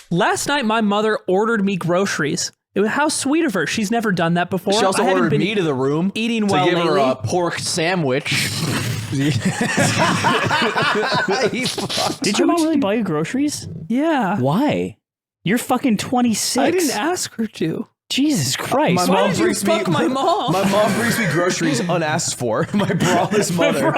Last night, my mother ordered me groceries. How sweet of her. She's never done that before. She also ordered me to the room eating well to give lately. her a pork sandwich. Did your mom really buy you groceries? Yeah. Why? You're fucking 26. I didn't ask her to. Jesus Christ. My mom brings me my mom. My mom brings me groceries unasked for. My braless mother.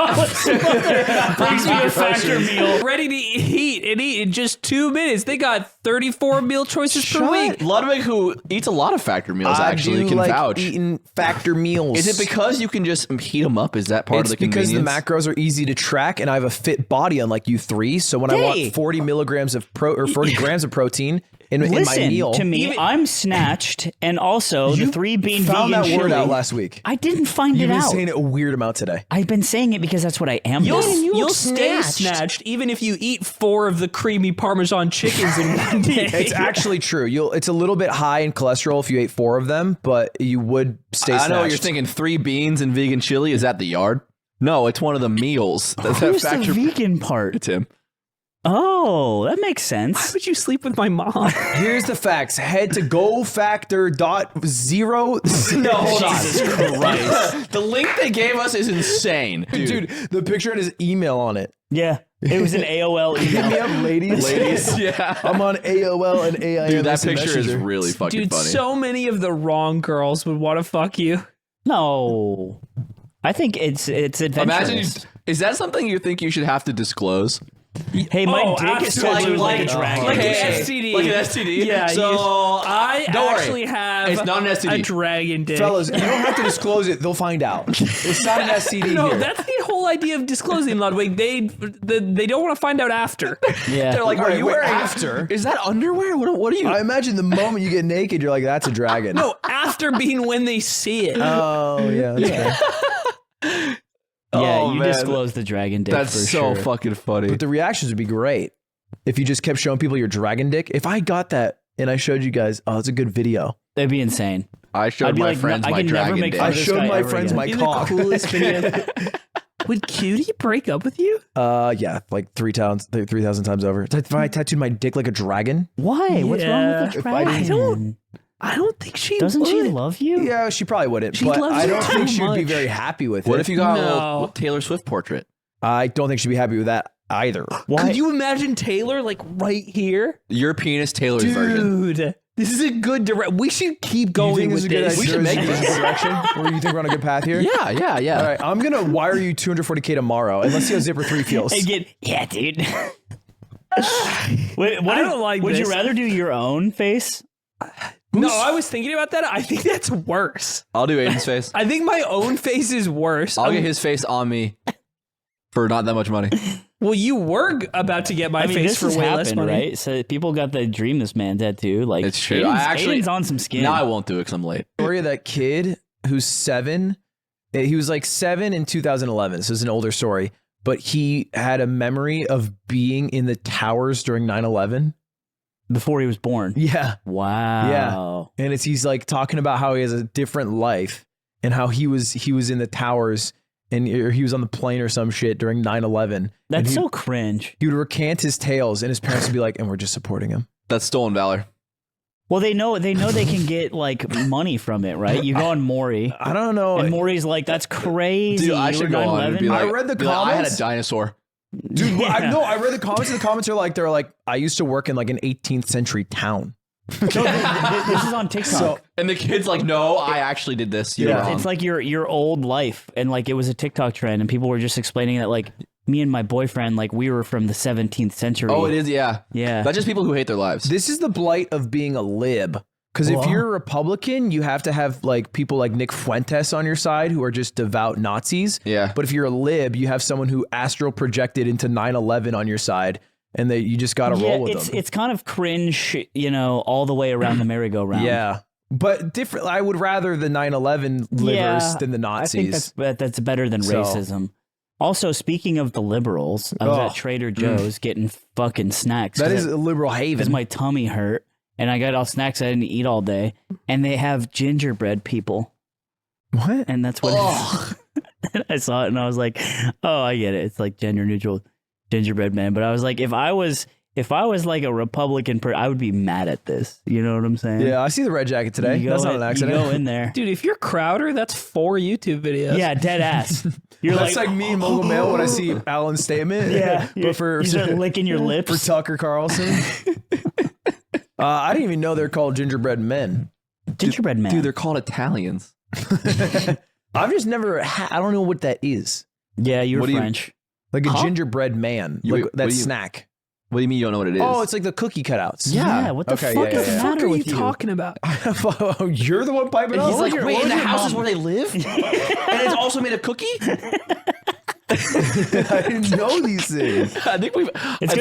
brings me a factor meal. Ready to eat and eat in just 2 minutes. They got 34 meal choices per week. Ludwig, who eats a lot of factor meals, actually can vouch. Eating factor meals. Is it because you can just heat them up? Is that part of the convenience? It's because the macros are easy to track, and I have a fit body, unlike you three. So when I want 40 milligrams of 40 grams of protein in my meal, to me, I'm snatched, and also the 3 bean found vegan that chili. word out last week. I didn't find You've it been out. saying it a weird amount today. I've been saying it because that's what I am. You'll stay snatched even if you eat 4 of the creamy Parmesan chickens in one day. It's actually true. It's a little bit high in cholesterol if you ate 4 of them, but you would stay snatched. I know what you're thinking. 3 beans and vegan chili. Is that the yard? No, it's one of the meals. Who's the vegan part? It's him. Oh, that makes sense. Why would you sleep with my mom? Here's the facts. Head to gofactor.0. No, hold on. Jesus Christ. The link they gave us is insane. Dude, the picture had his email on it. Yeah, it was an AOL Hit email. me up, ladies. Yeah. I'm on AOL and AIM. Dude, that picture is really fucking Dude, funny. so many of the wrong girls would want to fuck you. No, I think it's adventurous. Imagine, is that something you think you should have to disclose? Hey, my dick is absolutely. tattooed like a dragon. Like an Okay. STD. Like an STD? Yeah. So, I don't actually worry. have It's not an STD. a dragon dick. Fellas, you don't have to disclose it. They'll find out. It's not an STD No, here. that's the whole idea of disclosing, Ludwig. They don't want to find out after. Yeah. They're like, are you wearing after? Is that underwear? What are you? I imagine the moment you get naked, you're like, that's a dragon. No, after being when they see it. Oh, yeah. That's fair. Yeah, Oh, you man. disclosed the dragon dick That's for so sure. fucking funny. But the reactions would be great if you just kept showing people your dragon dick. If I got that and I showed you guys, oh, it's a good video. That'd be insane. I showed I'd be my like, friends I my can never dragon make dick. fun I of this showed guy my ever friends again. my Be cock. the coolest video. Would Cutie break up with you? Yeah, like 3,000 times over. If I tattooed my dick like a dragon. Why? What's wrong with the If I dragon? I don't think she Doesn't would. she love you? Yeah, she probably wouldn't. She but loves I you don't too think she would be much. very happy with it. What if you got a No. little Taylor Swift portrait? I don't think she'd be happy with that either. Why? Could you imagine Taylor like right here? Your penis, Taylor's version. Dude, this is a good direct. We should keep going with this. We should make this. direction. Or you think we're on a good path here? Yeah. All right, I'm gonna wire you 240K tomorrow, and let's see how Zipper 3 feels. Again, yeah, dude. Wait, I don't like Would this. you rather do your own face? No, I was thinking about that. I think that's worse. I'll do Aiden's face. I think my own face is worse. I'll get his face on me for not that much money. Well, you were about to get my I mean, face this for has way less happened, money. right? So people got the Dream This Man tattoo. Like, It's true. Aiden's on some skin. Now I won't do it because I'm late. Story of that kid who's 7. He was like 7 in 2011. So it's an older story, but he had a memory of being in the towers during 9/11. Before he was born. Yeah. Wow. And he's like talking about how he has a different life and how he was in the towers and or he was on the plane or some shit during 9/11. That's so cringe. He would recant his tales and his parents would be like, and we're just supporting him. That's stolen valor. Well, they know they can get like money from it, right? You go on Maury, I don't know. and Maury's like, "That's crazy." Dude, I You should were go on and 9/11? be like, I read the be like, I had a comments. dinosaur. Dude, Yeah. I read the comments and the comments are like, I used to work in like an 18th century town. No, this is on TikTok. So And the kid's like, no, I actually did this. You're Yeah. wrong. It's like your old life, and like it was a TikTok trend, and people were just explaining that like me and my boyfriend, like we were from the 17th century. Oh, it is, yeah. Yeah. That's just people who hate their lives. this is the blight of being a lib. Because if you're a Republican, you have to have like people like Nick Fuentes on your side who are just devout Nazis. Yeah. But if you're a lib, you have someone who astral projected into 9/11 on your side, and you just got to roll with them. It's kind of cringe, all the way around the merry-go-round. Yeah. But different. I would rather the 9/11 livers than the Nazis. I think that's better than So- racism. Also, speaking of the liberals, I was at Trader Joe's getting fucking snacks. That is a liberal haven. because my tummy hurt, and I got all snacks I didn't eat all day, and they have gingerbread people, What? and that's what and I saw it, and I was like, oh, I get it. It's like gender neutral gingerbread man. But I was like, if I was if I was like a Republican, I would be mad at this. You know what I'm saying? Yeah, I see the red jacket today. You That's go not an in- accident. You go in there. Dude, if you're Crowder, that's 4 YouTube videos. Yeah, dead ass. You're That's like me in Mogul Mail when I see Alan's statement. Yeah, but for you start licking your for lips. Tucker Carlson. I didn't even know they're called gingerbread men. Gingerbread man. Dude, they're called Italians. I've just never. I don't know what that is. Yeah, you're What do you- French. Like a gingerbread man. You- Like what that do you- snack. What do you mean you don't know what it is? Oh, it's like the cookie cutouts. Yeah, what the Okay, fuck yeah, is yeah, the yeah. What matter are you with you? talking about? Oh, you're the one piping up. He's like, your- wait, what in was the your houses mom- where they live? And it's also made of cookie? I didn't know these things. I think we've... It's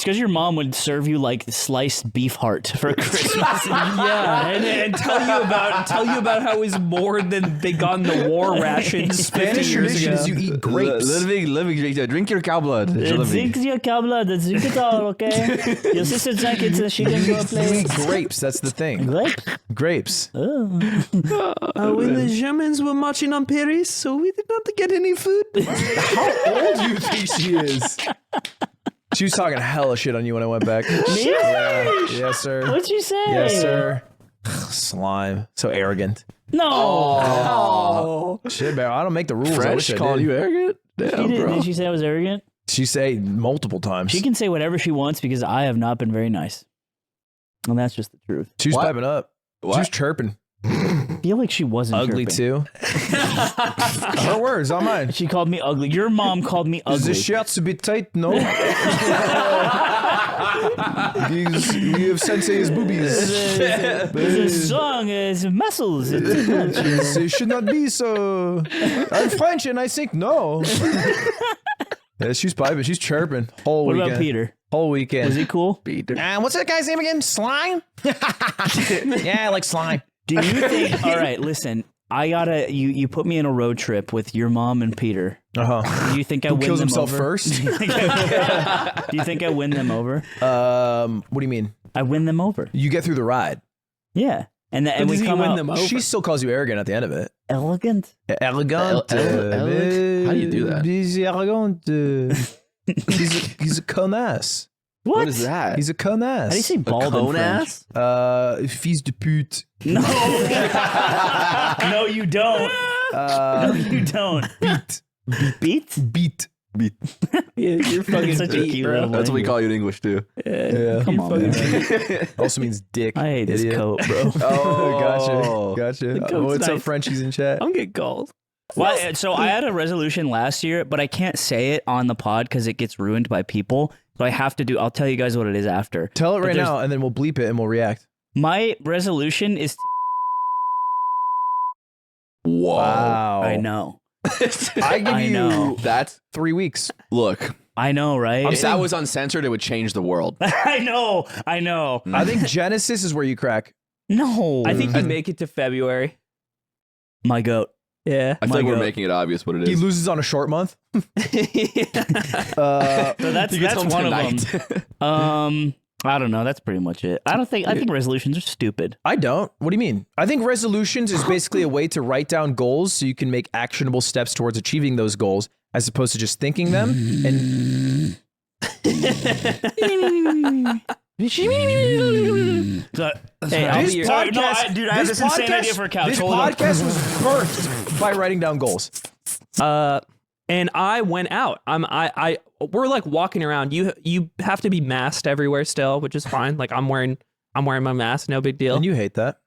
because your mom would serve you like sliced beef heart for Christmas. Yeah, and tell you about how it was more than they got in the war rations 50 Spanish years tradition ago. is you eat grapes. Drink your cow blood. Drink your cow blood. Drink it all, okay? Your sister drank it so she can go You play. eat grapes. That's the thing. Grapes? Grapes. Oh. When the Germans were marching on Paris, so we did not get any food. How old do you think she is? She was talking hella shit on you when I went back. Me? Yeah. Yes, sir. What'd you say? Yes, sir. Slime. So arrogant. No. Oh. Shit, man. I don't make the rules. I wish French I calling did. you arrogant? She Damn, did, bro. did she say I was arrogant? She say multiple times. She can say whatever she wants because I have not been very nice. And that's just the truth. She was What? piping up. What? She was chirping. I feel like she wasn't Ugly chirping. too. Her words, not mine. She called me ugly. Your mom called me Is ugly. the shirts a bit tight? No. You have sensei's boobies. It's strong as muscles. It should not be so. I'm French and I think no. Yeah, she's piping. She's chirping. Whole What weekend. about Peter? Whole weekend. Was he cool? What's that guy's name again? Slime? Yeah, I like slime. Do you think? All right, listen. I gotta. You put me in a road trip with your mom and Peter. Uh-huh. Do you think I Who win kills them himself over? first? Do you think I win them over? What do you mean? I win them over. You get through the ride. Yeah, and and we does he come win out them over? She still calls you arrogant at the end of it. elegant. Elegant. How do you do that? He's arrogant. He's a connasse. What? What is that? He's a connasse. How do you say bald in cone French? ass? Fils de pute. No. No, you don't. No, you don't. Beat? Beat. Yeah, you're fucking Such a beat, cute bro. little That's what we language. call you in English, too. Yeah. Come on, man. Also means dick. I hate this idiot. coat, bro. Oh. Gotcha. coat's What's up, nice. Frenchies in chat? I'm getting called. Well, so I had a resolution last year, but I can't say it on the pod because it gets ruined by people. So I have to I'll tell you guys what it is after. Tell it But right there's- now, and then we'll bleep it and we'll react. My resolution is. Whoa. Wow. I know. I give I you know. That's... 3 weeks. Look, I know, right? if that was uncensored, it would change the world. I know. I know. I think Genesis is where you crack. No. I think you make it to February. my goat. Yeah. I feel My like we're God. making it obvious what it He is. loses on a short month. So that's You can tell him one of tonight. them. I don't know. That's pretty much it. I think resolutions are stupid. I don't. What do you mean? I think resolutions is basically a way to write down goals so you can make actionable steps towards achieving those goals as opposed to just thinking them. And Hey, I'll this be your- podcast, no, dude, I have this insane idea for a couch. This Hold on. podcast was birthed by writing down goals. And I went out. We're like walking around. You have to be masked everywhere still, which is fine. Like I'm wearing my mask, no big deal. And you hate that.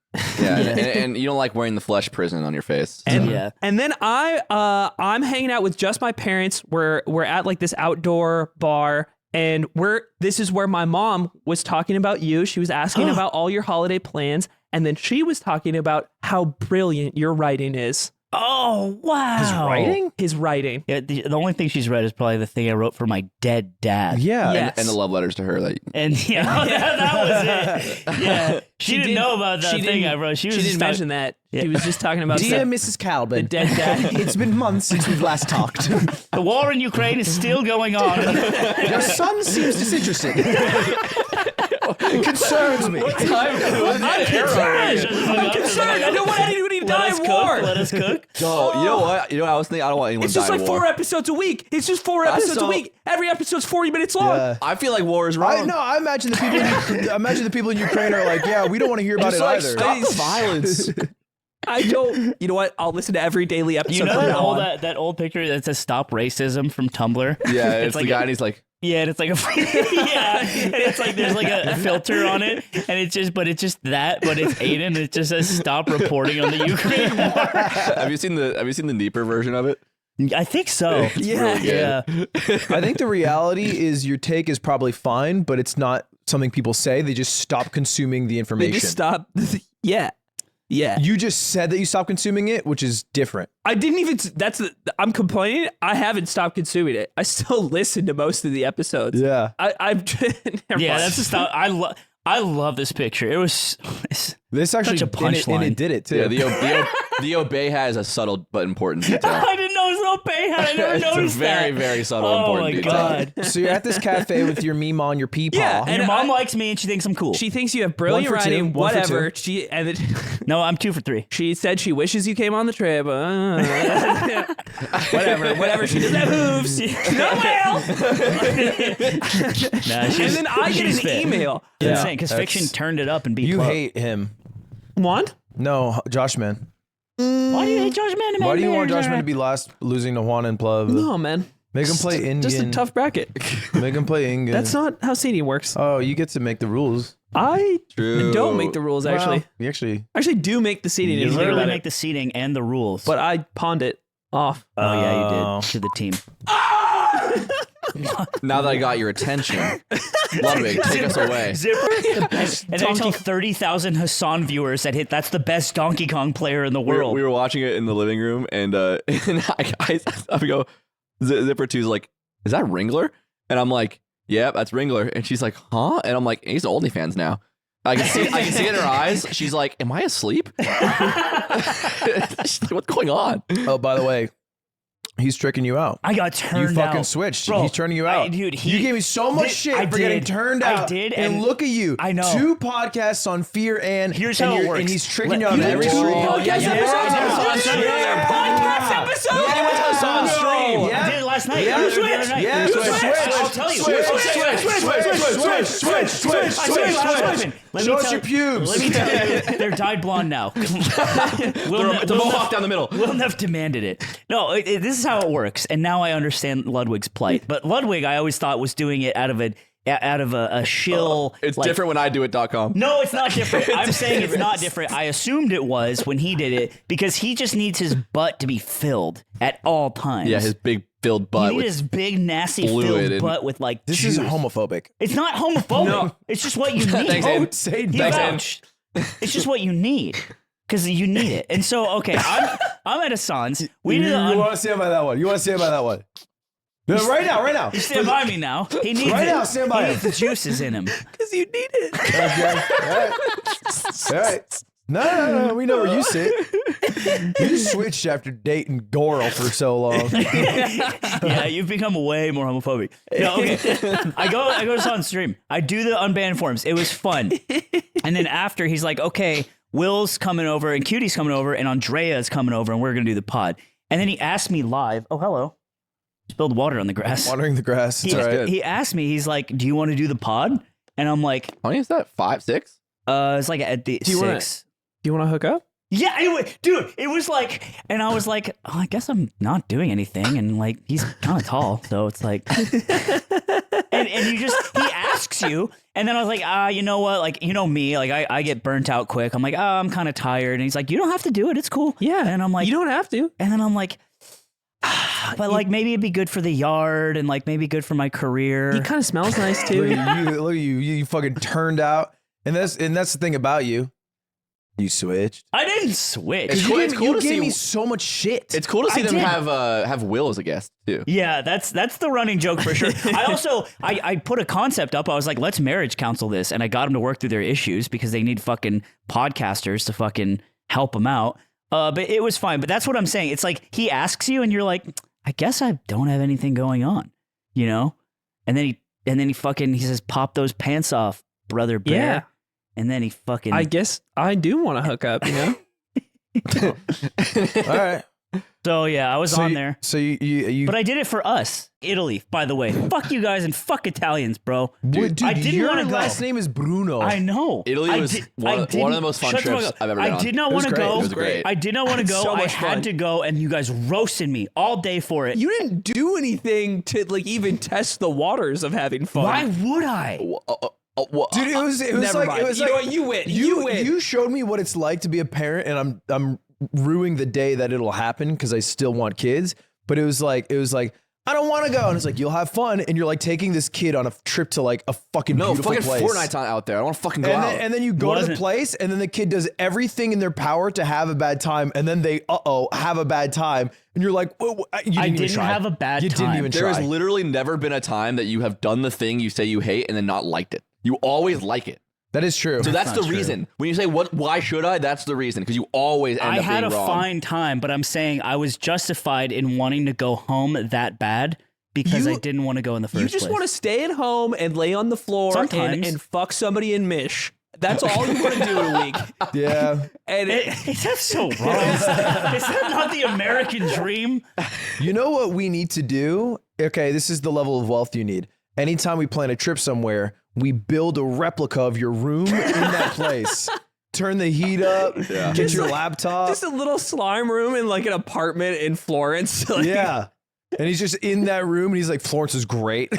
Yeah, and you don't like wearing the flesh prison on your face. And, Yeah. and then I'm hanging out with just my parents. We're at like this outdoor bar, and this is where my mom was talking about you. She was asking about all your holiday plans, and then she was talking about how brilliant your writing is. Oh, wow. His writing? His writing. Yeah, the only thing she's read is probably the thing I wrote for my dead dad. Yeah. Yes. And the love letters to her. That And yeah, that was it. Yeah. She didn't know about that thing I wrote. She was She just didn't mention that. She was just talking about Dear the Mrs. Calvin, dead dad. it's been months since we've last talked. the war in Ukraine is still going on. Your son seems disinterested. It concerns me. I'm concerned. I don't want anybody die in war. Let us cook. Oh, you know what? You know what I was thinking? I don't want anyone It's to just die like in war. 4 episodes a week. It's just 4 That's episodes a so- week. Every episode's 40 minutes long. Yeah. I feel like war is wrong. I imagine the people. I imagine the people in Ukraine are like, yeah, we don't want to hear about Just it like either. stop the violence. I don't. You know what? I'll listen to every daily episode. You know from that now old on. that old picture that says "Stop Racism" from Tumblr? Yeah, it's like the guy a- and he's like, Yeah, and it's like a yeah, and it's like there's like a filter on it, and it's just that, but it's Aiden. It just says "Stop reporting on the Ukraine war." have you seen the Dnieper version of it? I think so. Yeah. Yeah. I think the reality is your take is probably fine, but it's not something people say. They just stop consuming the They information. just stop. Yeah. Yeah. You just said that you stopped consuming it, which is different. I didn't even. I'm complaining. I haven't stopped consuming it. I still listen to most of the episodes. Yeah. I've. Never Yeah, mind. that's the stuff. I love this picture. It was. This actually Such a and it punchline. did it too. Yeah, the obey has a subtle but important detail. I didn't know it was no pay hat. I never It's a noticed very, that. very subtle Oh important my detail. god. So you're at this cafe with your meme on your peepaw. Yeah, And and your mom I- likes me and she thinks I'm cool. She thinks you have brilliant 1 for 2, writing. 1 for Whatever. 2. She and then No, I'm 2 for 3. she said she wishes you came on the trip. Whatever. She doesn't have hooves. No whale. Nah, she's, And then I get she's an fit. email. It's Yeah, insane because fiction that's- turned it up and beat You Club. hate him. Want? No, Josh man. Why do you hate Josh Man? Why do you want Josh man to be last, losing to Juan and Plub? No, man. Make him play Ingen. Just a tough bracket. Make him play Ingen. That's not how seeding works. Oh, you get to make the rules. I True. don't make the rules. Actually, Well, you actually. I actually do make the seeding. You if you think literally about make it. the seating and the rules. But I pawned it off. oh yeah, you Oh. did to the team. Now that I got your attention, Ludwig, take us away. Zipper, and then I tell 30,000 Hassan viewers that that's the best Donkey Kong player in the We world. were watching it in the living room, and I go, Zipper 2's like, is that Ringler? And I'm like, yeah, that's Ringler. And she's like, huh? And I'm like, he's OnlyFans now. I can see it in her eyes. She's like, am I asleep? She's like, what's going on? Oh, by the way, he's tricking you out. I got turned You fucking out. switched. Bro, He's turning you out. dude, you gave me so much shit I for getting did. turned I out. did, And and look at you. I know. 2 podcasts on fear and Here's and how it you're- works. And he's tricking Let- you out on you every did stream. two podcasts Yeah, episodes. yeah, Yeah. Podcast episode. Yeah, he went to Hassan's stream. I did it last night. Yeah. You You switched. switched. Yeah, You switch, switched. I'll switch, tell you. switch, Okay. switch, I switched last weapon. Let me Show us tell- your pubes. Let me tell you, they're dyed blonde now. It's a mohawk down the middle. Wilnev demanded it. No, this is how it works, and now I understand Ludwig's plight. But Ludwig, I always thought was doing it out of a shill. It's like- different when I do it.com. No, it's not different. I'm saying it's not different. I assumed it was when he did it because he just needs his butt to be filled at all times. Yeah, his big filled butt. You need with- his big, nasty, fluid filled and- butt with like This juice. is homophobic. It's not homophobic. No. It's just what you need. Thanks, Aiden. Don't say He that. vouched. It's just what you need. Because you need it. And so, okay, I'm at Hassan's. We You did want to stand by that one. You want to stand by that one. No, right now. stand by me now. He needs Right it. now, stand by He him. needs the juices in him. Because you need it. Okay. All right. No. We know where you sit. You switched after dating Goral for so long. Yeah, you've become way more homophobic. No, okay. I go to Hassan's stream. I do the unbanned forms. It was fun. And then after, he's like, okay, Will's coming over and Cutie's coming over and Andrea's coming over and we're going to do the pod. And then he asked me live, oh, hello. Spilled water on the grass. Watering the grass. It's He, all right. he asked me, he's like, do you want to do the pod? And I'm like, How many is that? 5, 6? it's like at the Do you wanna- 6. Do you want to hook up? Yeah, anyway, dude, it was like, and I was like, oh, I guess I'm not doing anything. And like, he's kind of tall. So it's like, and you just, he asks you. And then I was like, you know what? Like, you know me, like I get burnt out quick. I'm like, I'm kind of tired. And he's like, you don't have to do it. It's cool. Yeah. And I'm like, You don't have to. and then I'm like, but like maybe it'd be good for the yard and like maybe good for my career. He kind of smells nice Look too. at you. Look at you. You fucking turned out. And that's the thing about you. You switched. I didn't switch. It's cool- it's cool you to gave see- me so much shit. It's cool to see I them did. have Will as a guest, too. Yeah, that's the running joke for sure. I also I put a concept up. I was like, let's marriage counsel this, and I got them to work through their issues because they need fucking podcasters to fucking help them out. But it was fine. But that's what I'm saying. It's like he asks you, and you're like, I guess I don't have anything going on, you know. And then he says, pop those pants off, brother bear. Yeah. And then he fucking I guess I do want to hook up, you know? All right. So yeah, I was on there. So you But I did it for us. Italy, by the way. Fuck you guys and fuck Italians, bro. dude, I didn't your want to go. last name is Bruno. I know. Italy was one of the most fun trips I've ever been on. I did not It was want to great. go. It was great. I did not want to go. So I much had fun. to go, and you guys roasted me all day for it. You didn't do anything to like even test the waters of having fun. Why would I? Dude, it was Never like mind. it was You know like what? You win. You win. You showed me what it's like to be a parent, and I'm ruining the day that it'll happen because I still want kids. But it was like I don't want to go, and it's like you'll have fun, and you're like taking this kid on a trip to like a fucking beautiful fucking place. Fortnite's not out there. I don't want to fucking go out. And then you go to the Wasn't- place, and then the kid does everything in their power to have a bad time, and then they have a bad time, and you're like, you didn't I even didn't try. have a bad You time. didn't even There try. has literally never been a time that you have done the thing you say you hate and then not liked it. You always like it. That is true. So that's not the true. reason. When you say why should I? That's the reason because you always end I up had being a wrong. fine time, but I'm saying I was justified in wanting to go home that bad because You- I didn't want to go in the first You just place. want to stay at home and lay on the floor Sometimes. and fuck somebody in Mish. That's all you want to do in a week. Yeah. And Is that so wrong? Is that not the American dream? You know what we need to do? Okay, this is the level of wealth you need. Anytime we plan a trip somewhere, we build a replica of your room in that place. Turn the heat up, get Just your like- laptop. just a little slime room in like an apartment in Florence. Like, Yeah. And he's just in that room and he's like, Florence is great.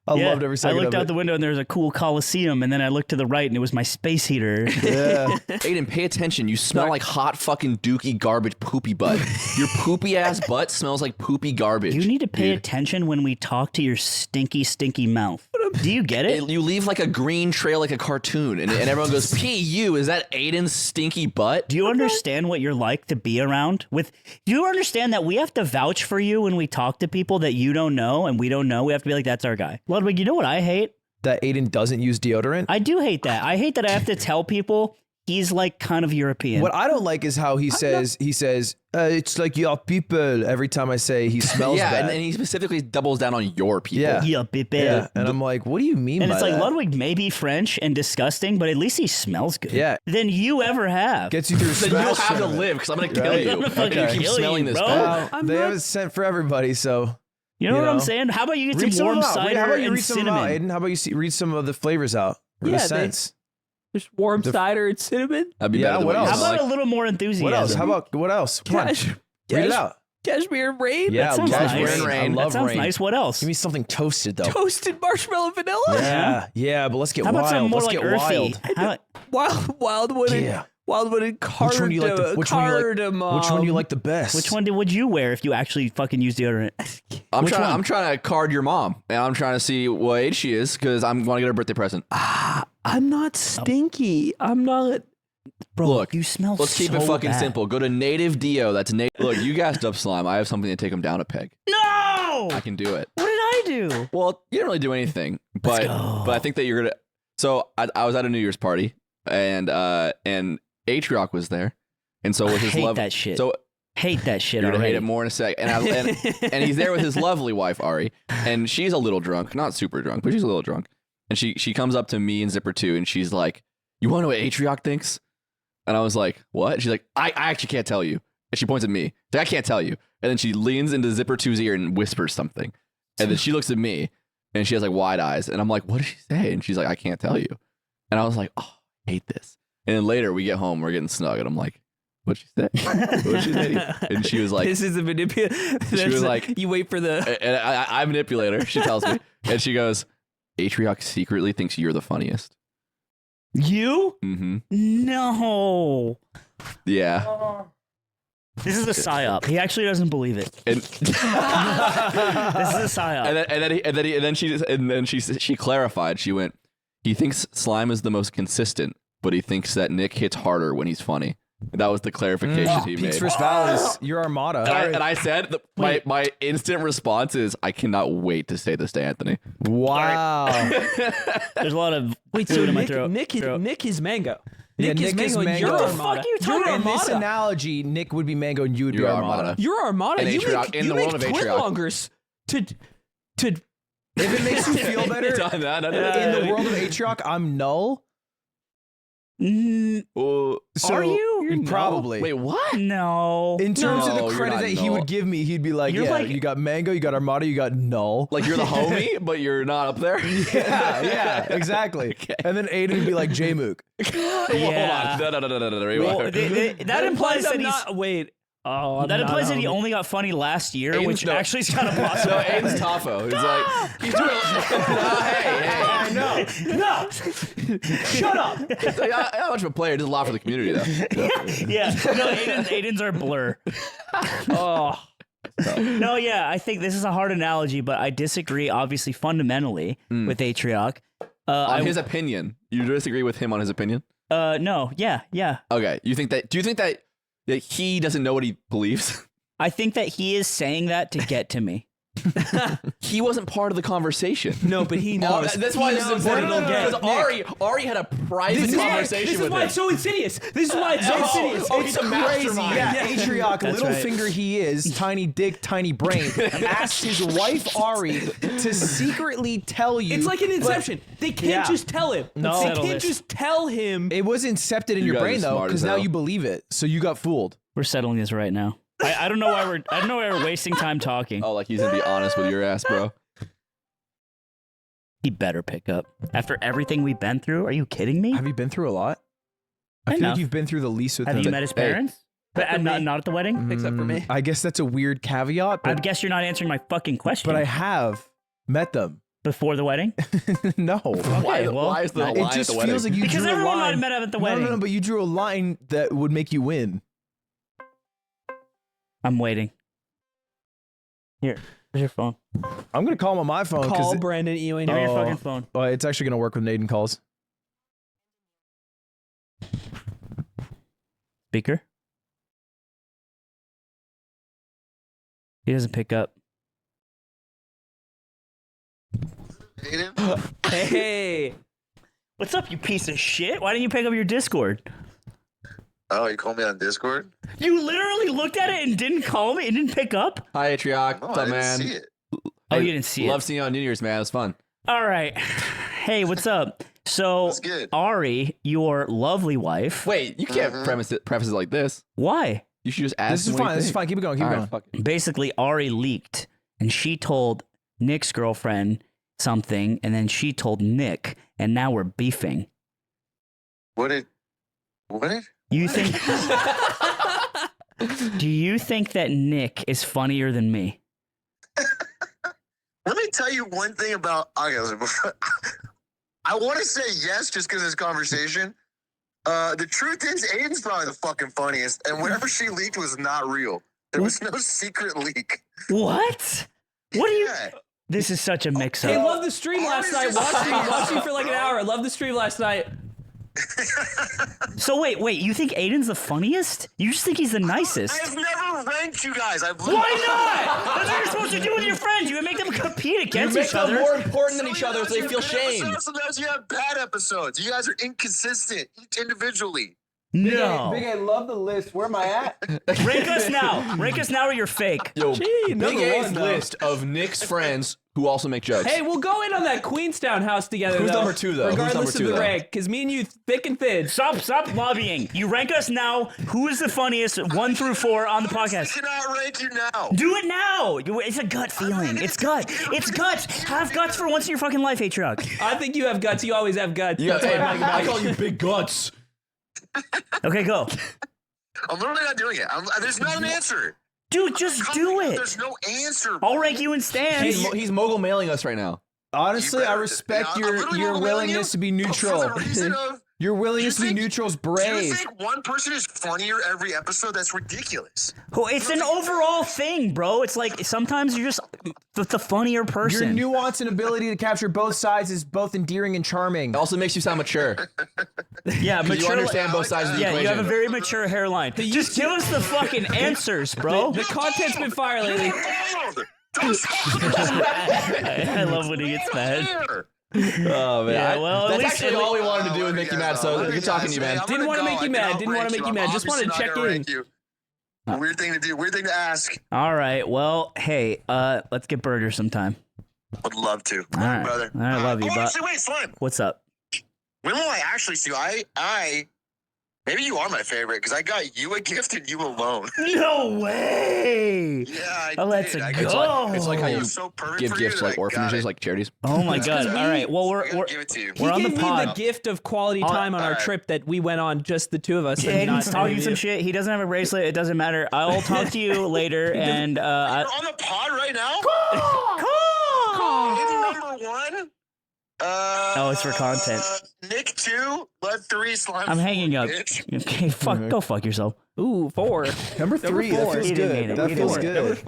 I loved every second I looked of out it. the window and there was a cool Coliseum, and then I looked to the right and it was my space heater. Yeah. Aiden, pay attention. You smell like hot fucking dookie garbage poopy butt. Your poopy ass butt smells like poopy garbage. You need to pay dude. attention when we talk to your stinky, stinky mouth. Do you get it? You leave like a green trail like a cartoon, and everyone goes, P.U., is that Aiden's stinky butt? Do you understand what you're like to be around? Do you understand that we have to vouch for you when we talk to people that you don't know and we don't know? We have to be like, that's our guy. Ludwig, you know what I hate? That Aiden doesn't use deodorant. I do hate that. I hate that I have to tell people he's like kind of European. What I don't like is how he says, it's like your people every time I say he smells Yeah, bad. and he specifically doubles down on your people. Yeah. Yeah, baby. Yeah. And I'm like, what do you mean And by it's like that? Ludwig may be French and disgusting, but at least he smells good. Yeah. Than you ever have. Gets you through Then Smash you'll have to Tournament. live because I'm going to kill Right. you. I'm gonna If fucking you keep kill smelling you, this bro. bad. Well, they have it sent for everybody, so You know you what I'm know. saying? How about you get read some some warm of them out. cider How about you and read some of them out, cinnamon? Aiden? How about you read some of the flavors out? Or Yeah, the they- scents. There's warm cider and cinnamon. That'd be Yeah, better than what what you else? How smell about like. a little more enthusiasm? What else? How about what else? Come on. Read it out. Cashmere rain. Yeah, sounds cashmere nice. rain. I That love That sounds rain. nice. What else? Give me something toasted though. Toasted marshmallow vanilla. Yeah, but let's get How about wild. something more Let's like get earthy? wild. Wildwood Yeah. Wildwood and Which one do you like? Which one do you like the best? Which one would you wear if you actually fucking use deodorant? I'm Which one? trying to card your mom, and I'm trying to see what age she is because I'm going to get her a birthday present. I'm not stinky. I'm not. Bro, Look, you smell Let's keep it so fucking bad. simple. Go to Native Deo. That's native. Look, you gassed up slime. I have something to take him down a peg. No! I can do it. What did I do? Well, you didn't really do anything, but go. I think that you're gonna. So I was at a New Year's party, and Atrioc was there, and so with his hate love. that shit. So Hate that shit you're gonna already. hate it more in a sec. And and he's there with his lovely wife Ari, and she's a little drunk, not super drunk, but she's a little drunk. And she comes up to me and Zipper 2, and she's like, "You want to know what Atrioc thinks?" And I was like, "What?" And she's like, I actually can't tell you." And she points at me. She's like, "I can't tell you." And then she leans into Zipper 2's ear and whispers something. And then she looks at me, and she has like wide eyes. And I'm like, "What did she say?" And she's like, "I can't tell you." And I was like, "Oh, I hate this." And then later we get home, we're getting snug, and I'm like, "What'd she say?" What'd she say? And she was like, "This is a manipulation." She was like, "You wait for the." and I manipulate her. She tells me, and she goes, "Atrioc secretly thinks you're the funniest." You? Mm-hmm. No. Yeah. This is a psyop. He actually doesn't believe it. And This is a psyop. and then she clarified. She went, "He thinks slime is the most consistent, but he thinks that Nick hits harder when he's funny." That was the clarification he Peaks made. versus valleys. Your armada. And I said, my instant response is, "I cannot wait to say this to Anthony." Wow. There's a lot of Wait, food so in my throat. Nick is mango. Yeah, Nick is Nick is mango. And you're mango. What the fuck Armada. are you talking You're In this Armada. analogy, Nick would be mango and you would be You're armada. Armada. You're Armada. And You Atrioc, make, in you the make world of twin Atrioc. longers to If it makes you feel better, No. in the world of Atrioc, I'm null. Oh, So, Are you? Probably. wait, what? No. In terms of No, the you're credit not that he null. would give me, he'd be like, You're yeah, like- you got Mango, you got Armada, you got Null. Like you're the homie, but you're not up there. yeah, exactly. And then Aiden would be like J-Mook. Yeah. Hold on. No. Well, that implies that I'm he's. not. Wait. Oh, I'm That not implies that he homie. only got funny last year, Aiden's which no- actually is kind of possible. No, Aiden's Tafo. He's like, he's doing. No, hey. No. Shut up. He's like, not much of a player. Does a lot for the community, though. Yeah. No, Aiden's our blur. Oh. No, yeah, I think this is a hard analogy, but I disagree, obviously, fundamentally with Atrioc. On his opinion, you disagree with him on his opinion? No, yeah. Okay. Do you think that he doesn't know what he believes? I think that he is saying that to get to me. He wasn't part of the conversation. No, but he knows. That's why He this is knows that important. it'll get. Because Ari had a private conversation This is with why him. it's so insidious. This is why it's so insidious. Oh, he's a mastermind. Yeah, Atrioc, That's little right. finger he is, tiny dick, tiny brain, asked his wife Ari to secretly tell you. It's like an but Inception. They can't Yeah. just tell him. No. They Settle can't this. just tell him. It was incepted in You your guys brain are though, smart as because now hell. you believe it. So you got fooled. We're settling this right now. I don't know why we're wasting time talking. Oh, like he's gonna be honest with your ass, bro. He better pick up. After everything we've been through, are you kidding me? Have you been through a lot? I feel Enough. like you've been through the least with Have him. you met his parents? But for me. not at the wedding? Except for me. I guess that's a weird caveat, I but, guess you're not answering my fucking question. but I have met them. Before the wedding? No. Why is the line It at just the wedding? feels like you Because drew everyone a might line. have met him at the No, wedding. but you drew a line that would make you win. I'm waiting. Here, where's your phone? I'm gonna call him on my phone Call because Brandon Ewing. Give me your Oh. fucking phone. it's actually gonna work with Naden calls. Speaker? He doesn't pick up. Hey. What's up, you piece of shit? Why didn't you pick up your Discord? Oh, you called me on Discord? You literally looked at it and didn't call me and didn't pick up? Hi, Atrioc. No, What's I up, didn't man? see it. Oh, you didn't see Love it. seeing you on New Year's, man. It was fun. All right. Hey, what's up? So, That's good. Ari, your lovely wife. Wait, you can't preface it like this. Why? You should just ask. This is him what fine. he This is thinks. fine. Keep it going. Keep All it right, going. fuck it. Basically, Ari leaked and she told Nick's girlfriend something, and then she told Nick, and now we're beefing. What? You think? Do you think that Nick is funnier than me? Let me tell you one thing about. Okay, listen, I want to say yes just because of this conversation. The truth is, Aiden's probably the fucking funniest, and whatever she leaked was not real. There was no secret leak. What? What are you? Yeah. This is such a Hey, mix-up. love the stream last night. Watched you for like an hour. Love the stream last night. So wait, you think Aiden's the funniest? You just think he's the nicest? I have never ranked you guys. Why not? That's what you're supposed to do with your friends. You make them compete against each other. important than each other, so they feel shame. Sometimes you have bad episodes. You guys are inconsistent each individually. No. I love the list. Where am I at? Rank us now. Rank us now or you're fake. Yo, Big number A's one, though. list of Nick's friends who also make jokes. Hey, we'll go in on that Queenstown house together. Who's though, number two, though? Who's Regardless number of two, the though? rank, because me and you, thick and thin. Stop lobbying. You rank us now. Who is the funniest 1 through 4 on the I podcast? cannot rank you now. Do it now. It's a gut feeling. It's gut. It's guts. Have guts for once in your fucking life, Atrioc. I think you have guts. You always have guts. Yeah, That's hey, what I like about I you. call you Big Guts. Okay, go. I'm literally not doing it. There's not an answer. Dude, just do it. There's no answer. I'll rank you in stands. He's mogul mailing us right now. Honestly, I better- respect I'm your literally your emailing willingness you to be for neutral. the reason of- Your willingness to be think- neutral is Do you brave. think one person is funnier every episode? That's ridiculous. Oh, it's an overall thing, bro. It's like sometimes you're just the funnier Your person. nuance and ability to capture both sides is both endearing and charming. It also makes you sound mature. yeah, You mature. understand both sides of the Yeah, equation. you have a very mature hairline. Just give us the fucking answers, bro. The content's been fire lately. I love when he gets mad. Oh man, Yeah, well, at that's least- actually all we wanted to do is make you mad. So good talking to you, man. Didn't wanna make you mad, didn't wanna make you mad, just wanted to check in. Weird thing to do. Weird thing to ask. All right. Well, hey, let's get burgers sometime. Would love to. All right. brother. I love you, Oh, but actually, wait, Slime. what's up? When will I actually see you? Maybe you are my favorite because I got you a gift and you alone. No way. Yeah, I Let's did. go. It's like how It you was so perfect give for gifts you to like that I got orphanages, it. like charities. Oh my god! All right, well I gotta we're give it to you. He we're on gave the me pod. the gift of quality time on our alright. trip that we went on, just the two of us. and not Aiden's talking any of some you. shit. He doesn't have a bracelet. It doesn't matter. I'll talk to you later. And You're on the pod right now. It's number 1. Oh, it's for content. Nick 2, Led 3, Slime. I'm hanging 4, up. bitch. Okay, fuck. Go fuck yourself. Ooh, 4. Number 3. That four. feels He didn't good. mean it. That He feels didn't mean it. good.